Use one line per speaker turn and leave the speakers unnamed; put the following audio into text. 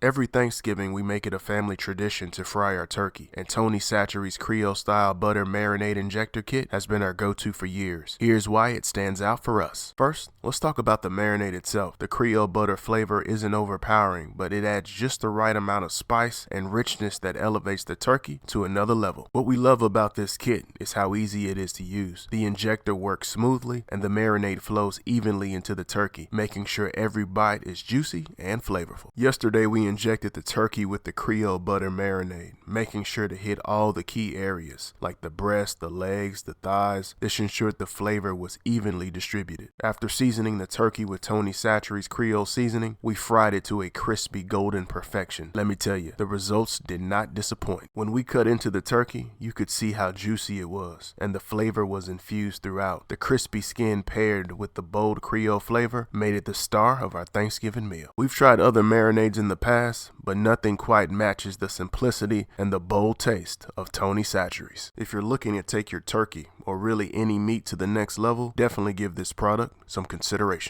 Every Thanksgiving, we make it a family tradition to fry our turkey, and Tony Chachere's Creole-style butter marinade injector kit has been our go-to for years. Here's why it stands out for us. First, let's talk about the marinade itself. The Creole butter flavor isn't overpowering, but it adds just the right amount of spice and richness that elevates the turkey to another level. What we love about this kit is how easy it is to use. The injector works smoothly, and the marinade flows evenly into the turkey, making sure every bite is juicy and flavorful. Yesterday, we injected the turkey with the Creole butter marinade, making sure to hit all the key areas, like the breast, the legs, the thighs. This ensured the flavor was evenly distributed. After seasoning the turkey with Tony Chachere's Creole seasoning, we fried it to a crispy golden perfection. Let me tell you, the results did not disappoint. When we cut into the turkey, you could see how juicy it was, and the flavor was infused throughout. The crispy skin paired with the bold Creole flavor made it the star of our Thanksgiving meal. We've tried other marinades in the past, but nothing quite matches the simplicity and the bold taste of Tony Chachere's. If you're looking to take your turkey or really any meat to the next level, definitely give this product some consideration.